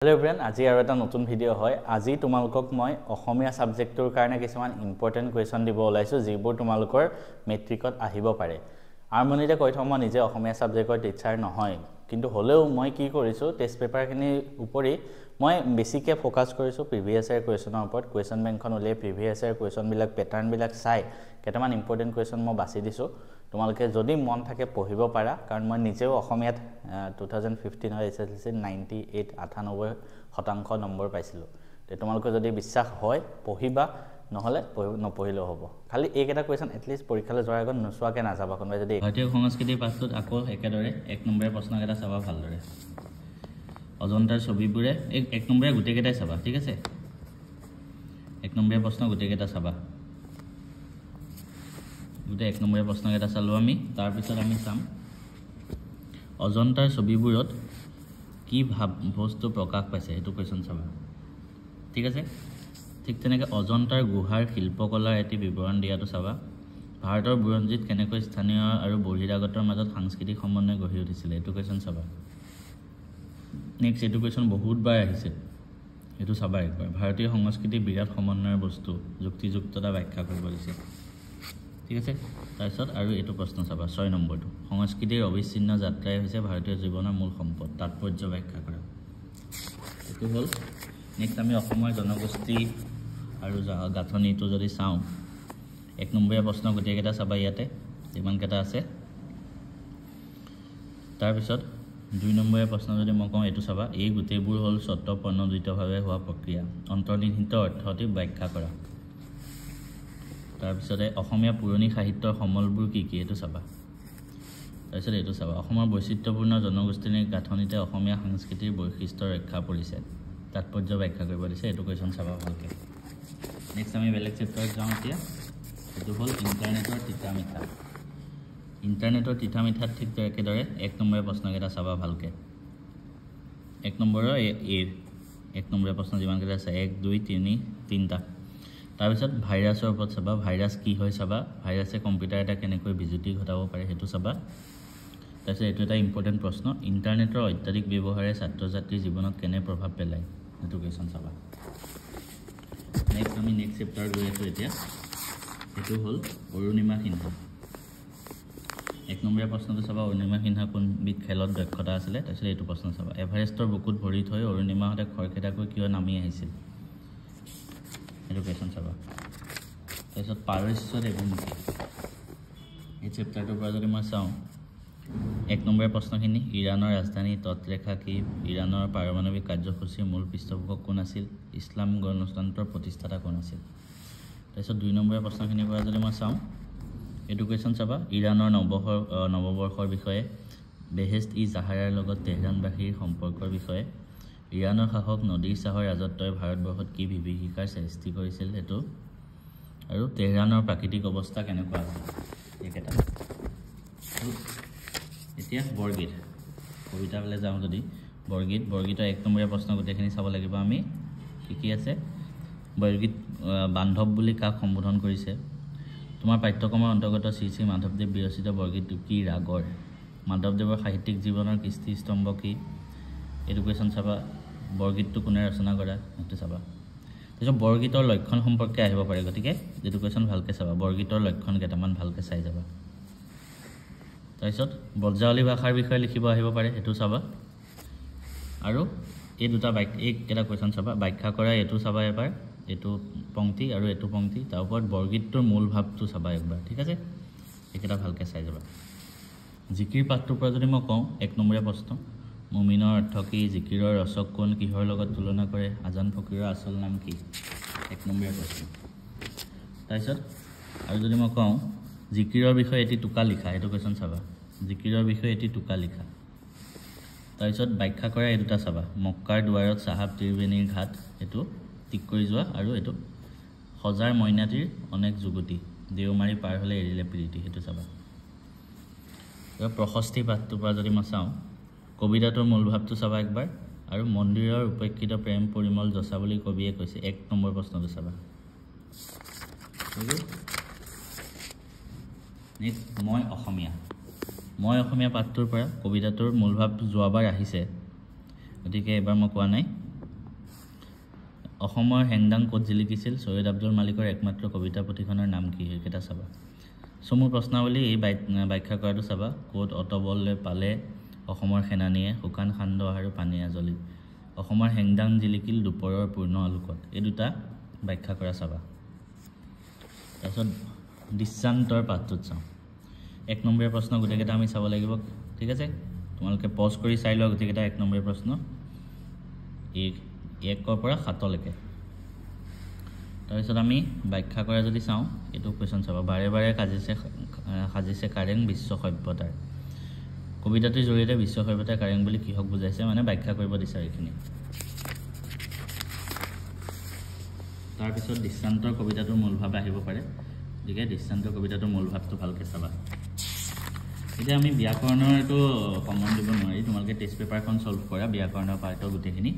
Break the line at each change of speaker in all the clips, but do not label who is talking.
Hello everyone, আজি আৰু এটা নতুন ভিডিও হয়। আজি তোমালোকক মই অসমীয়া সাবজেক্টৰ কাৰণে কিছুমান ইম্পৰ্টেন্ট কোৱেশ্চন দিব ওলাইছো যিবোৰ তোমালোকৰ মেট্ৰিকত আহিব পাৰে। আৰমনিতে কৈ থম মই নিজে অসমীয়া সাবজেক্টৰ টিচাৰ নহয়, কিন্তু হলেও মই কি কৰিছো টেষ্ট পেপাৰখিনি উপৰি মই বেছিকে ফোকাস কৰিছো প্ৰিভিয়াস ইয়াৰ কোৱেশ্চনৰ ওপৰত। কোৱেশ্চন বেংকখন উলিয়াই প্ৰিভিয়াস ইয়াৰ কোৱেশ্চন বিলাক পেটাৰ্ন বিলাক চাই কেইটামান ইম্পৰ্টেন্ট কোৱেশ্চন মই বাছি দিছো। তোমালোকে যদি মন থাকে পঢ়িব পাৰা, কাৰণ মই নিজেও অসমীয়াত 2015 হয় এছএছএলসি 98 নম্বৰ পাইছিলো। তে তোমালোকে যদি বিশ্বাস হয় পঢ়িবা, নহলে নপঢ়িলেও হ'ব। খালি এইকেইটা কোৱেশ্চন এটলিষ্ট পৰীক্ষালৈ যোৱাৰ আগত নোচোৱাকে নাযাবা। কোনোবাই যদি ভাৰতীয় সংস্কৃতিৰ পাঠটোত আকৌ একেদৰে এক নম্বৰৰ প্ৰশ্নকেইটা চাবা ভালদৰে। অজন্তাৰ ছবিবোৰে এক নম্বৰৰ গোটেইকেইটাই চাবা, ঠিক আছে? এক নম্বৰৰ প্ৰশ্ন গোটেইকেইটা চাবা। গোটেই এক নম্বৰৰ প্ৰশ্নকেইটা চালো আমি। তাৰ পিছত আমি চাম অজন্তাৰ ছবিবোৰত কি ভাব বস্তু প্ৰকাশ পাইছে, সেইটো কোৱেশ্চন চাবা, ঠিক আছে? ঠিক তেনেকৈ অজন্তাৰ গুহাৰ শিল্পকলাৰ এটি বিৱৰণ দিয়াটো চাবা। ভাৰতৰ বুৰঞ্জীত কেনেকৈ স্থানীয় আৰু বহিৰাগতৰ মাজত সাংস্কৃতিক সমন্বয় গঢ়ি উঠিছিল, এইটো কোৱেশ্চন চাবা। নেক্সট এইটো কোৱেশ্চন বহুতবাৰ আহিছে, এইটো চাবা একবাৰ। ভাৰতীয় সংস্কৃতিৰ বিৰাট সমন্বয়ৰ বস্তু যুক্তিযুক্ততা ব্যাখ্যা কৰিব দিছে, ঠিক আছে? তাৰপিছত আৰু এইটো প্ৰশ্ন চাবা 6 নম্বৰটো। সংস্কৃতিৰ অবিচ্ছিন্ন যাত্ৰাই হৈছে ভাৰতীয় জীৱনৰ মূল সম্পদ, তাৎপৰ্য ব্যাখ্যা কৰা। এইটো হ'ল। নেক্সট আমি অসমৰ জনগোষ্ঠী আৰু গাঁথনিটো যদি চাওঁ, এক নম্বৰীয়া প্ৰশ্ন গোটেইকেইটা চাবা ইয়াতে যিমানকেইটা আছে। তাৰপিছত 2 নম্বৰীয়া প্ৰশ্ন যদি মই কওঁ এইটো চাবা। এই গোটেইবোৰ হ'ল স্বতঃপ্ৰণোদিতভাৱে হোৱা প্ৰক্ৰিয়া, অন্তৰ্নিহিত অৰ্থটি ব্যাখ্যা কৰা। তাৰপিছতে অসমীয়া পুৰণি সাহিত্যৰ সমলবোৰ কি কি, এইটো চাবা। তাৰপিছত এইটো চাবা। অসমৰ বৈচিত্ৰ্যপূৰ্ণ জনগোষ্ঠীৰ গাঁথনিতে অসমীয়া সংস্কৃতিৰ বৈশিষ্ট্য ৰক্ষা পৰিছে, তাৎপৰ্য ব্যাখ্যা কৰিব দিছে, এইটো কোৱেশ্চন চাবা ভালকৈ। নেক্সট আমি বেলেগ চেপ্টাৰত যাওঁ এতিয়া। এইটো হ'ল ইণ্টাৰনেটৰ তিতা মিঠা। ইণ্টাৰনেটৰ তিতা মিঠাত ঠিক একেদৰে এক নম্বৰীয়া প্ৰশ্নকেইটা চাবা ভালকৈ। এক নম্বৰৰ এক নম্বৰীয়া প্ৰশ্ন যিমানকেইটা আছে 1, 2, 3, 3টা। তাৰপিছত ভাইৰাছৰ ওপৰত চাবা। ভাইৰাছ কি হয় চাবা। ভাইৰাছে কম্পিউটাৰ এটা কেনেকৈ বিজুতি ঘটাব পাৰে সেইটো চাবা। তাৰপিছত এইটো এটা ইম্পৰ্টেণ্ট প্ৰশ্ন, ইণ্টাৰনেটৰ অত্যাধিক ব্যৱহাৰে ছাত্ৰ ছাত্ৰীৰ জীৱনত কেনে প্ৰভাৱ পেলায়, সেইটো কুৱেশ্যন চাবা। নেক্সট আমি নেক্সট চেপ্টাৰত গৈ আছোঁ এতিয়া। এইটো হ'ল অৰুণিমা সিনহা। এক নম্বৰীয়া প্ৰশ্নটো চাবা। অৰুণিমা সিনহা কোনবিধ খেলত দক্ষতা আছিলে, তাৰপিছত এইটো প্ৰশ্ন চাবা। এভাৰেষ্টৰ বুকুত ভৰি থৈ অৰুণিমাহঁতে খৰখেদাকৈ কিয় নামি আহিছিল, এইটো কুৱেশ্যন চাবা। তাৰপিছত পাৰস্যত দেৱমুখী, এই চেপ্টাৰটোৰ পৰা যদি মই চাওঁ, এক নম্বৰীয়া প্ৰশ্নখিনি ইৰাণৰ ৰাজধানী তৎৰেখা কি, ইৰাণৰ পাৰমাণৱিক কাৰ্যসূচীৰ মূল পৃষ্ঠপোষক কোন আছিল, ইছলাম গণতন্ত্ৰৰ প্ৰতিষ্ঠাতা কোন আছিল। তাৰপিছত 2 নম্বৰীয়া প্ৰশ্নখিনিৰ পৰা যদি মই চাওঁ, এইটো কুৱেশ্যন চাবা। ইৰাণৰ নৱবৰ্ষৰ বিষয়ে, বেহেষ্ট ই জাহাৰাৰ লগত তেহৰানবাসীৰ সম্পৰ্কৰ বিষয়ে, ইৰাণৰ শাসক নদীৰ শ্বাহৰ ৰাজত্বই ভাৰতবৰ্ষত কি বিভীষিকাৰ সৃষ্টি কৰিছিল সেইটো, আৰু তেহৰানৰ প্ৰাকৃতিক অৱস্থা কেনেকুৱা আছিল, এইকেইটা। এতিয়া বৰগীত কবিতালৈ যাওঁ যদি, বৰগীতৰ এক নম্বৰীয়া প্ৰশ্ন গোটেইখিনি চাব লাগিব আমি। কি কি আছে? বৰগীত বান্ধৱ বুলি কাক সম্বোধন কৰিছে, তোমাৰ পাঠ্যক্ৰমৰ অন্তৰ্গত শ্ৰী শ্ৰী মাধৱদেৱ বিৰচিত বৰগীতটো কি ৰাগৰ, মাধৱদেৱৰ সাহিত্যিক জীৱনৰ কীৰ্তিস্তম্ভ কি, এইটো কুৱেশ্যন চাবা। বৰগীতটো কোনে ৰচনা কৰা, সেইটো চাবা। তাৰপিছত বৰগীতৰ লক্ষণ সম্পৰ্কে আহিব পাৰে, গতিকে যিটো কুৱেশ্যন ভালকৈ চাবা। বৰগীতৰ লক্ষণ কেইটামান ভালকৈ চাই যাবা। তাৰপিছত ব্ৰজাৱলী ভাষাৰ বিষয়ে লিখিব আহিব পাৰে, সেইটো চাবা। আৰু এই দুটা এইকেইটা কুৱেশ্যন চাবা। ব্যাখ্যা কৰা এইটো চাবা এবাৰ, এইটো পংক্তি আৰু এইটো পংক্তি। তাৰ ওপৰত বৰগীতটোৰ মূল ভাৱটো চাবা একবাৰ, ঠিক আছে? এইকেইটা ভালকৈ চাই যাবা। জিকিৰ পাঠটোৰ পৰা যদি মই কওঁ, এক নম্বৰীয়া প্ৰশ্ন, মুমিনৰ অৰ্থ কি, জিকিৰৰ ৰচক কোন, কিহৰ লগত তুলনা কৰে, আজান ফকীৰৰ আচল নাম কি, এক নম্বৰীয়া প্ৰশ্ন। তাৰপিছত আৰু যদি মই কওঁ জিকিৰৰ বিষয়ে এটি টোকা লিখা, এইটো কুৱেশ্যন চাবা। জিকিৰৰ বিষয়ে এটি টোকা লিখা। তাৰপিছত ব্যাখ্যা কৰা এই দুটা চাবা। মক্কাৰ দুৱাৰত চাহাব ত্ৰিবেণীৰ ঘাট, এইটো টিক কৰি যোৱা। আৰু এইটো সজাৰ মইনাটিৰ অনেক যুগতি, দেওমাৰি পাৰ হ'লে এৰিলে প্ৰীতি, সেইটো চাবা। প্ৰশস্তি পাঠটোৰ পৰা যদি মই চাওঁ, কবিতাটোৰ মূল ভাৱটো চাবা একবাৰ। আৰু মন্দিৰৰ উপেক্ষিত প্ৰেম পৰিমল যচা বুলি কবিয়ে কৈছে, এক নম্বৰ প্ৰশ্নটো চাবা। নেক্সট মই অসমীয়া পাঠটোৰ পৰা কবিতাটোৰ মূল ভাৱ যোৱাবাৰ আহিছে, গতিকে এবাৰ মই কোৱা নাই, অসমৰ হেংদাং ক'ত জিলিকিছিল সৈয়দ আব্দুল মালিকৰ একমাত্ৰ কবিতা পুথিখনৰ নাম কি এইকেইটা চাবা চমু প্ৰশ্নাৱলী এই ব্যাখ্যা কৰাটো চাবা ক'ত অটবলে পালে অসমৰ সেনানীয়ে শুকান খান্দ আৰু পানী আজলি অসমৰ হেংদাং জিলিকিল দুপৰৰ পূৰ্ণ আলোকত এই দুটা ব্যাখ্যা কৰা চাবা তাৰপিছত দৃষ্টান্তৰ পাঠটোত চাওঁ 1 নম্বৰীয়া প্ৰশ্ন গোটেইকেইটা আমি চাব লাগিব ঠিক আছে তোমালোকে পজ কৰি চাই লোৱা গোটেইকেইটা 1 নম্বৰীয়া প্ৰশ্ন 1ৰ পৰা 7 লৈকে তাৰপিছত আমি ব্যাখ্যা কৰা যদি চাওঁ এইটো কোৱেশ্চন চাবা বাৰে বাৰে সাজিছে কাৰেং বিশ্ব সভ্যতাৰ কবিতাটোৰ জৰিয়তে বিশ্ব সভ্যতাৰ কাৰেং বুলি কিহক বুজাইছে মানে ব্যাখ্যা কৰিব দিছে এইখিনি তাৰপিছত দৃষ্টান্তৰ কবিতাটোৰ মূলভাৱ আহিব পাৰে গতিকে দৃষ্টান্তৰ কবিতাটোৰ মূলভাৱটো ভালকৈ চাবা এতিয়া আমি ব্যাকৰণৰ এইটো কমন দিব নোৱাৰি তোমালোকে টেষ্ট পেপাৰখন সলভ কৰা ব্যাকৰণৰ পাৰ্টৰ গোটেইখিনি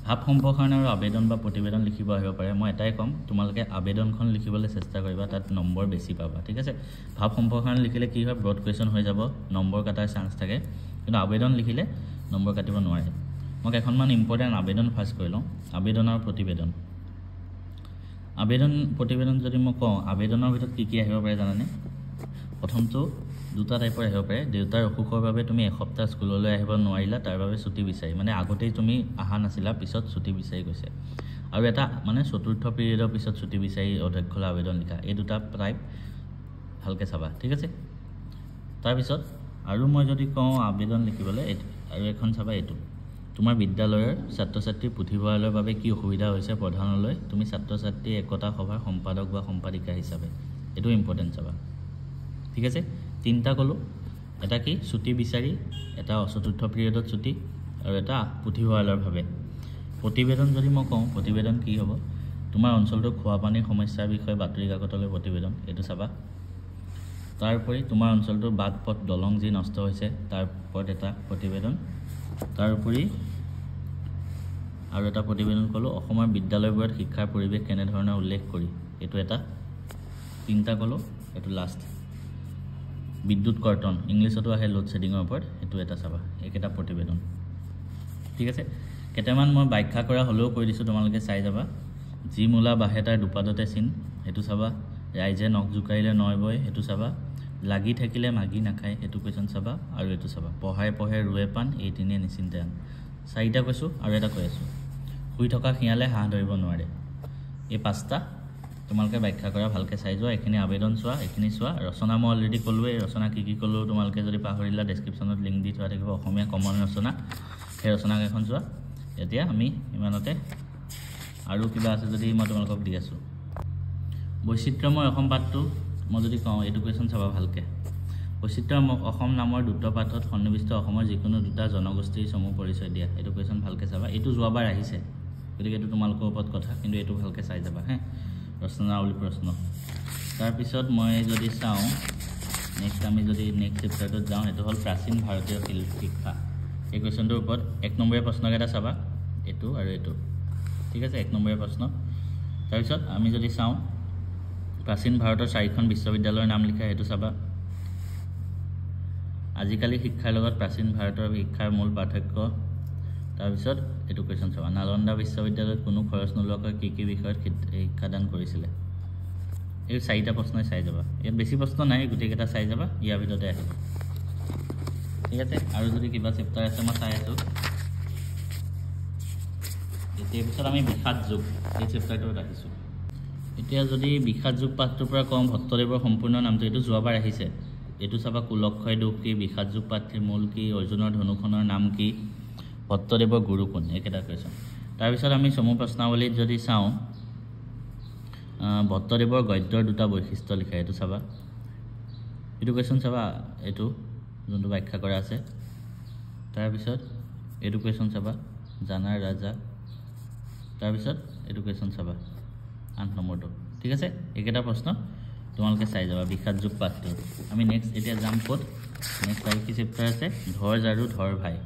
ভাৱ সম্প্ৰসাৰণ আৰু আবেদন বা প্ৰতিবেদন লিখিব আহিব পাৰে মই এটাই কম তোমালোকে আবেদনখন লিখিবলৈ চেষ্টা কৰিবা তাত নম্বৰ বেছি পাবা ঠিক আছে ভাৱ সম্প্ৰসাৰণ লিখিলে কি হয় ব্ৰড কুৱেশ্চন হৈ যাব নম্বৰ কাটাৰ চান্স থাকে কিন্তু আবেদন লিখিলে নম্বৰ কাটিব নোৱাৰে মই এখনমান ইম্পৰ্টেণ্ট আবেদন ফাৰ্ষ্ট কৰি লওঁ আবেদন আৰু প্ৰতিবেদন আবেদন প্ৰতিবেদন যদি মই কওঁ আবেদনৰ ভিতৰত কি আহিব পাৰে জানানে প্ৰথমটো দুটা টাইপৰ আহিব পাৰে দেউতাৰ অসুখৰ বাবে তুমি এসপ্তাহ স্কুললৈ আহিব নোৱাৰিলা তাৰ বাবে ছুটি বিচাৰি মানে আগতেই তুমি আহা নাছিলা পিছত ছুটি বিচাৰি গৈছে আৰু এটা মানে চতুৰ্থ পিৰিয়ডৰ পিছত ছুটি বিচাৰি অধ্যক্ষলৈ আবেদন লিখা এই দুটা টাইপ ভালকৈ চাবা ঠিক আছে তাৰপিছত আৰু মই যদি কওঁ আবেদন লিখিবলৈ আৰু এখন চাবা এইটো তোমাৰ বিদ্যালয়ৰ ছাত্ৰ ছাত্ৰীৰ পুথিভঁৰালৰ বাবে কি অসুবিধা হৈছে প্ৰধানলৈ তুমি ছাত্ৰ ছাত্ৰী একতা সভাৰ সম্পাদক বা সম্পাদিকা হিচাপে এইটো ইম্পৰ্টেণ্ট চাবা ঠিক আছে তিনটা কলো এটা কি ছুটি বিচাৰি এটা চতুৰ্থ পিৰিয়ডত ছুটি আৰু এটা পুথিভঁৰালৰ ভাবে প্ৰতিবেদন যদি মই কওঁ প্ৰতিবেদন কি হ'ব তোমাৰ অঞ্চলটোৰ খোৱা পানীৰ সমস্যাৰ বিষয়ে বাতৰি কাকতলৈ প্ৰতিবেদন এইটো চাবা তাৰোপৰি তোমাৰ অঞ্চলটোৰ বাট পথ দলং যি নষ্ট হৈছে তাৰ ওপৰত এটা প্ৰতিবেদন তাৰোপৰি আৰু এটা প্ৰতিবেদন কলো অসমৰ বিদ্যালয়বোৰত শিক্ষাৰ পৰিৱেশ কেনেধৰণে উল্লেখ কৰি এইটো এটা তিনটা কলো এইটো লাষ্ট বিদ্যুৎ কৰ্তন ইংলিছতো আহে লোড শেডিঙৰ ওপৰত এইটো এটা চাবা এইকেইটা প্ৰতিবেদন ঠিক আছে কেইটামান মই ব্যাখ্যা কৰা হলেও কৈ দিছোঁ তোমালোকে চাই যাবা যি মূলা বাহে তাৰ দুপাদতে চিন সেইটো চাবা ৰাইজে নখ জুকাইলে নয় বয় সেইটো চাবা লাগি থাকিলে মাগি নাখায় সেইটো কুৱেশ্যন চাবা আৰু এইটো চাবা পঢ়াই পঢ়াই ৰুৱে পাণ এই তিনে নিচিন্তে আন চাৰিটা কৈছোঁ আৰু এটা কৈ আছোঁ শুই থকা শিয়ালে হাঁহ ধৰিব নোৱাৰে এই পাঁচটা তোমালোকে ব্যাখ্যা কৰা ভালকৈ চাই যোৱা এইখিনি আবেদন চোৱা এইখিনি চোৱা ৰচনা মই অলৰেডি ক'লোৱে ৰচনা কি ক'লো তোমালোকে যদি পাহৰিলা ডেছক্ৰিপশ্যনত লিংক দি থোৱা থাকিব অসমীয়া কমন ৰচনা সেই ৰচনাকেইখন চোৱা এতিয়া আমি ইমানতে আৰু কিবা আছে যদি মই তোমালোকক দি আছোঁ বৈচিত্ৰ্যময় অসম পাঠটো মই যদি কওঁ এইটো কুৱেশ্যন চাবা ভালকৈ বৈচিত্ৰ্যময় অসম নামৰ দুটা পাঠত সন্নিৱিষ্ট অসমৰ যিকোনো দুটা জনগোষ্ঠীৰ চমু পৰিচয় দিয়া এইটো কুৱেশ্যন ভালকৈ চাবা এইটো যোৱাবাৰ আহিছে গতিকে এইটো তোমালোকৰ ওপৰত কথা কিন্তু এইটো ভালকৈ চাই যাবা হে ৰচনাৱলী প্ৰশ্ন তাৰপিছত মই যদি চাওঁ নেক্সট আমি যদি নেক্সট চেপ্টাৰটোত যাওঁ এইটো হ'ল প্ৰাচীন ভাৰতীয় শিক্ষা এই কুৱেশ্যনটোৰ ওপৰত 1 নম্বৰীয়া প্ৰশ্নকেইটা চাবা এইটো আৰু এইটো ঠিক আছে 1 নম্বৰীয়া প্ৰশ্ন তাৰপিছত আমি যদি চাওঁ প্ৰাচীন ভাৰতৰ 4খন বিশ্ববিদ্যালয়ৰ নাম লিখা সেইটো চাবা আজিকালি শিক্ষাৰ লগত প্ৰাচীন ভাৰতৰ শিক্ষাৰ মূল পাৰ্থক্য তাৰপিছত এইটো কুৱেশ্যন চাবা নালন্দা বিশ্ববিদ্যালয়ত কোনো খৰচ নোলোৱাকৈ কি বিষয়ত শিক্ষাদান কৰিছিলে এই 4টা প্ৰশ্নই চাই যাবা ইয়াত বেছি প্ৰশ্ন নাই গোটেইকেইটা চাই যাবা ইয়াৰ ভিতৰতে আহিব ঠিক আছে আৰু যদি কিবা চেপ্টাৰ আছে মই চাই আছোঁ এতিয়া পিছত আমি বিষাদ যুগ এই চেপ্টাৰটোত ৰাখিছোঁ এতিয়া যদি বিষাদ যুগ পাঠটোৰ পৰা কম ভট্টদেৱৰ সম্পূৰ্ণ নামটো এইটো যোৱাবাৰ আহিছে এইটো চাবা কুলক্ষয় দুখ কি বিষাদ যুগ পাঠটিৰ মূল কি অৰ্জুনৰ ধনুখনৰ নাম কি ভট্টদেৱৰ গুৰু কোন এইকেইটা কুৱেশ্যন তাৰপিছত আমি চমু প্ৰশ্নাৱলীত যদি চাওঁ ভট্টদেৱৰ গদ্যৰ দুটা বৈশিষ্ট্য লিখা এইটো চাবা এইটো কুৱেশ্যন চাবা এইটো যোনটো ব্যাখ্যা কৰা আছে তাৰপিছত এইটো কুৱেশ্যন চাবা জানাৰ ৰাজা তাৰপিছত এইটো কুৱেশ্যন চাবা 8 নম্বৰটো ঠিক আছে এইকেইটা প্ৰশ্ন তোমালোকে চাই যাবা বিষাদ যুগ পাঠটো আমি নেক্সট এতিয়া যাম ক'ত নেক্সট আৰু কি চেপ্টাৰ আছে ধৰ জাৰু ধৰ ভাই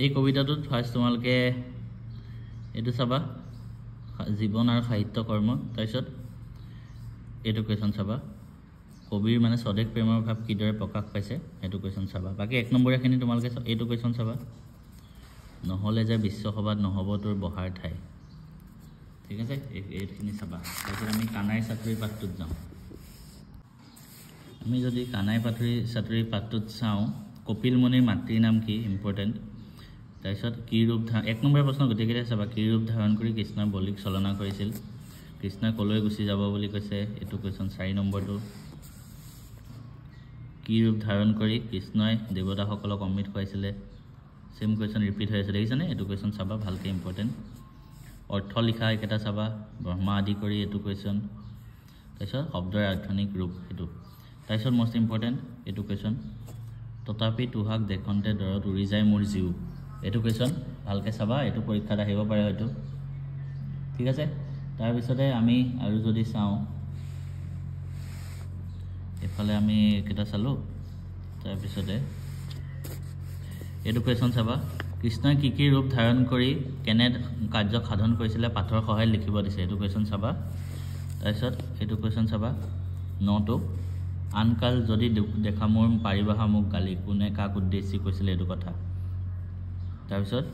এই কবিতাটোত ফাৰ্ষ্ট তোমালোকে এইটো চাবা জীৱন আৰু সাহিত্য কৰ্ম তাৰপিছত এইটো কুৱেশ্যন চাবা কবিৰ মানে স্বদেশ প্ৰেমৰ ভাৱ কিদৰে প্ৰকাশ পাইছে সেইটো কুৱেশ্যন চাবা বাকী 1 নম্বৰীয়াখিনি তোমালোকে এইটো কুৱেশ্যন চাবা নহ'লে যে বিশ্বসভাত নহ'ব তোৰ বহাৰ ঠাই ঠিক আছে এইখিনি চাবা তাৰপিছত আমি কানাই চাতুৰি পাঠটোত যাওঁ আমি যদি কানাই চাতুৰি পাঠটোত চাওঁ কপিল মুনিৰ মাতৃৰ নাম কি ইম্পৰ্টেণ্ট তাৰপিছত কি ৰূপ ধাৰণ 1 নম্বৰ প্ৰশ্ন গোটেইকেইটা চাবা কি ৰূপ ধাৰণ কৰি কৃষ্ণই বলিক চলনা কৰিছিল কৃষ্ণই কলৈ গুচি যাব বুলি কৈছে এইটো কুৱেশ্যন 4 নম্বৰটো কি ৰূপ ধাৰণ কৰি কৃষ্ণই দেৱতাসকলক অমৃত খুৱাইছিলে সেম কুৱেশ্যন ৰিপিট হৈ আছে দেখিছানে এইটো কুৱেশ্যন চাবা ভালকৈ ইম্পৰ্টেণ্ট অৰ্থ লিখা একেটা চাবা ব্ৰহ্মা আদি কৰি এইটো কুৱেশ্যন তাৰপিছত শব্দৰ আৰ্থনিক ৰূপ এইটো তাৰপিছত মষ্ট ইম্পৰ্টেণ্ট এইটো কুৱেশ্যন তথাপি তুহাক দেখন্তে দৰত উৰি যায় মোৰ জীৱ এইটো কুৱেশ্যন ভালকৈ চাবা এইটো পৰীক্ষাত আহিব পাৰে হয়তো ঠিক আছে তাৰপিছতে আমি আৰু যদি চাওঁ এফালে আমি কেইটা চালোঁ তাৰপিছতে এইটো কুৱেশ্যন চাবা কৃষ্ণই কি ৰূপ ধাৰণ কৰি কেনে কাৰ্য সাধন কৰিছিলে পাঠৰ সহায়ত লিখিব দিছে এইটো কুৱেশ্যন চাবা তাৰপিছত এইটো কুৱেশ্যন চাবা 9টো আনকাল যদি দেখা মোৰ পাৰিবাহা মোক গালি কোনে কাক উদ্দেশ্যি কৈছিলে এইটো কথা তাৰপিছত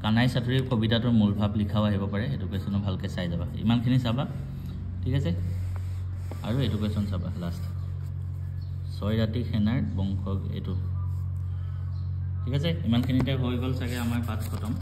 কানাই চাতুৰি কবিতাটোৰ মূল ভাৱ লিখাও আহিব পাৰে এইটো কুৱেশ্যনো ভালকৈ চাই যাবা ইমানখিনি চাবা ঠিক আছে আৰু এইটো কুৱেশ্যন চাবা লাষ্ট 6 ৰাতি সেনাৰ বংশ এইটো ঠিক আছে ইমানখিনিতে হৈ গ'ল চাগে আমাৰ পাঠ খতম